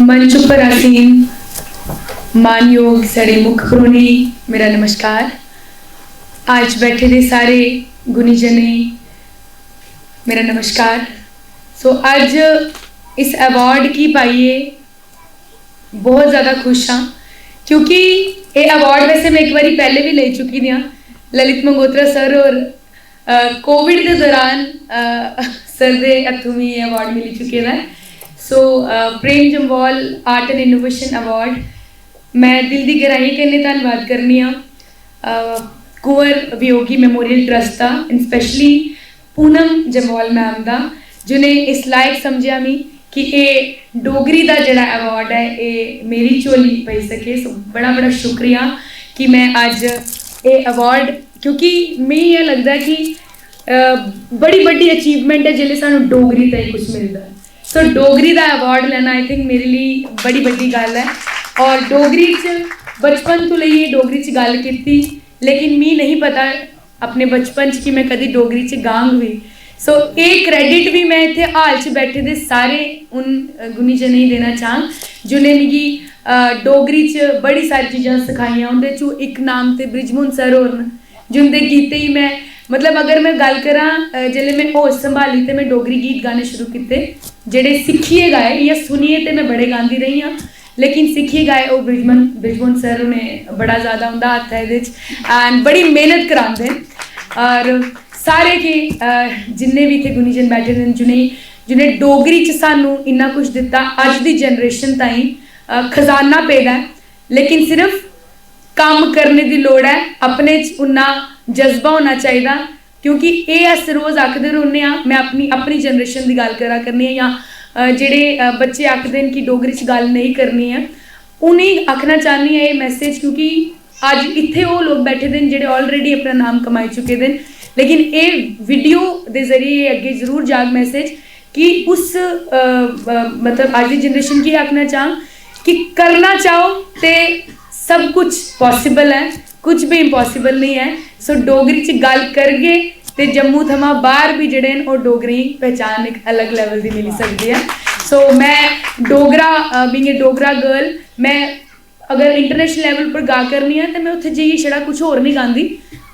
मंच पर आसीन मानयोग साढ़े मुख करोनी मेरा नमस्कार। आज बैठे दे सारे गुणीजने मेरा नमस्कार। आज इस अवार्ड की पाइए बहुत ज़्यादा खुश हाँ, क्योंकि ये अवार्ड वैसे मैं एक बार पहले भी ले चुकी थी। ललित मंगोत्रा सर और कोविड के दौरान सर के हथों में ये अवार्ड मिल चुके हैं। Prem Jamwal art and innovation award मैं दिल की गहराई कन्नै धन्नवाद करनी कुंवर वियोगी मेमोरियल ट्रस्ट का, स्पैशली पूनम जम्वाल मैम का, जिन्हें इस लायक समझा मी कि ये डोगरी का जोड़ा अवार्ड है ये मेरी झोली पै सके। बड़ा बड़ा शुक्रिया कि मैं अज ये अवार्ड, क्योंकि मैं ये लगता है कि बड़ी बड़ी अचीवमेंट है जिसले सानू डोगरी तक कुछ मिलता है। डोगरी का अवार्ड लेना आई थिंक मेरे लिए बड़ी बड़ी गल है। और डोगरी बचपन तो लिए डोगरी गल की, लेकिन मी नहीं पता अपने बचपन कि मैं कभी डोगरी गांग भी। ये क्रेडिट भी मैं इतने हाल च बैठे दे सारे उन गुणीजनें ही देना चाह जिन्हें मिगी डोगरी बड़ी सारी चीज़ां सिखाइयां। उनके चो एक नाम तो ब्रिजमोहन सर होर न, जिंदे गीते ही मैं मतलब अगर मैं गल करा जिसले मैं होश संभाली तो मैं डोगरी गीत गाने शुरू किए जेडे सिक्खिए गाए या सुनिए तो मैं बड़े गाती रही हाँ, लेकिन सिक्खिए गाए वो ब्रिजमोहन सर उन्हें बड़ा ज़्यादा उनका हथ है ये एंड बड़ी मेहनत कराते। और सारे के जिन्ने भी थे गुणीजन बैठे थे जिन्हें डोगरी सानू इन्ना कुछ दिता, अज की जनरेशन ताई खजाना पेदा है, लेकिन सिर्फ काम करने की लोड़ है, अपने उन्ना जज्बा होना चाहिए। क्योंकि ये अस रोज़ आखते रोने मैं अपनी जनरेशन की गल करा करनी या जेडे बच्चे आखते हैं कि डोगरी गल नहीं करनी है, उन्हें आखना चाहनी है ये मैसेज। क्योंकि अज इतने वो लोग बैठे थे जेडे ऑलरेडी अपना नाम कमाई चुके हैं, लेकिन ये वीडियो के जरिए अगे जरूर जाग मैसेज कि उस मतलब आज की जनरेशन की आखना चाह कि करना चाहो तो सब कुछ पॉसिबल है, कुछ भी इम्पॉसिबल नहीं है। डोगरी गल करगे तो जम्मू थमा बाहर भी जड़े और डोगरी पहचान एक अलग लेवल की मिल सकती है। मैं Dogra being a Dogra girl, मैं अगर इंटरनेशनल लेवल पर गा करनी है तो मैं उत्थे जाइए छड़ा कुछ होर नहीं गाती,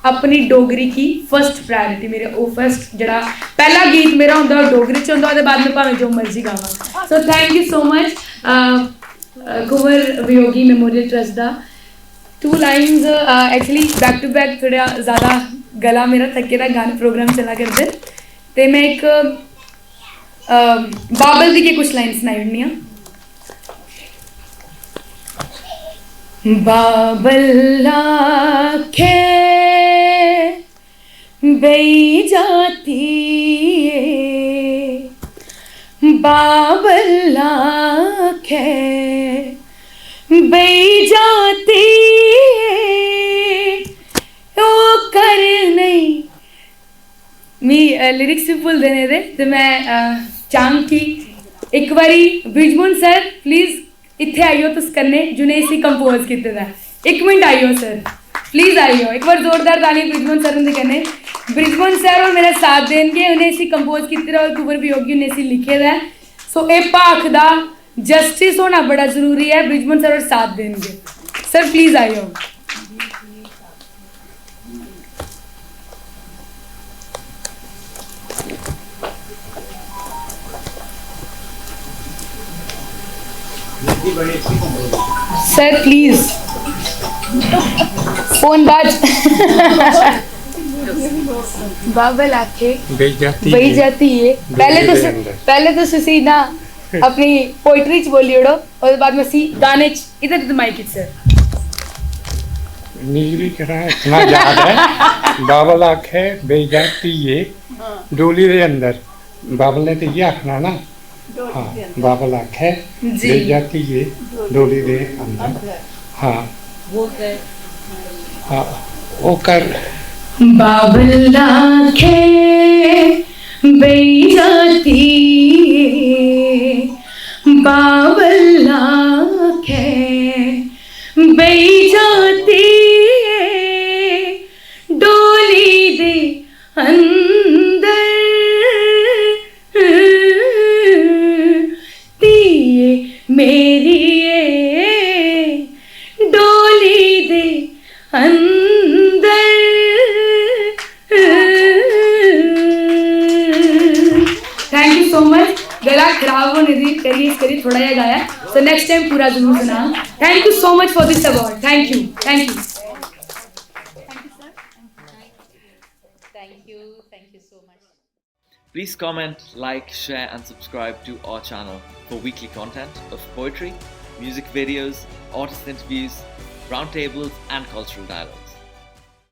अपनी डोगरी की फर्स्ट प्रायोरिटी मेरे वो फर्स्ट जड़ा पहला गीत मेरा होंदा डोगरी च होंदा, बाद में भावें जो मर्जी गावां। Thank you so much Kunwar Viyogi memorial trust का। 2 lines actually back to back थोड़ा ज़्यादा गला मेरा थके दा गाने प्रोग्राम चला करते, तो मैं एक बाबल दी के कुछ लाइन सुनाई ओड़नी। बाबल आखे बई जाती है, बाबल आखे बई जाती है, ओ कर नहीं मी लिरिक्स भी भूल देने दे। तो मैं चाहूँ कि एक बारी ब्रिजमोहन सर प्लीज़ इत्थे आइयो तुस कन्ने जिन्हें इसी कंपोज किया। 1 मिनट आइयो सर, प्लीज़ आइयो, एक बार जोरदार ताली ब्रिजमोहन सर उनके कन्ने। ब्रिजमोहन सर और मेरा साथ देंगे, उन्हें इसी कंपोज किया और कुंवर वियोगी ने इसी लिखे दा। ये भाख का जस्टिस होना बड़ा जरूरी है, ब्रिजमोहन सर और साथ देंगे। सर प्लीज़ आइयो। सर प्लीज फोन बाज बाबल आखे बही जाती है। पहले तो सुसी ना अपनी पोइट्री च बोली ओड़ो और बाद में सी गाने च इधर तो माइक सर नीरी करा इतना याद है। बाबल आखे बही जाती है डोली दे अंदर, बाबल ने तो ये आखना ना। हाँ, बाबल आखे बही जाती है डोली दे अंदर। हाँ हाँ वो कर बाबल आखे बही जाती है, बाबल आखे बही जाती है, डोली दे अंदर दिए मेरे अंदर। Thank you so much. गला खराब होने दी करिए इसके लिए थोड़ा या गाया, सो नेक्स्ट टाइम पूरा जरूर सुना। Thank you so much for this award. Thank you, thank you. Thank you so much. Please comment, like, share and subscribe to our channel for weekly content of poetry, music videos, artist interviews, roundtables and cultural dialogue.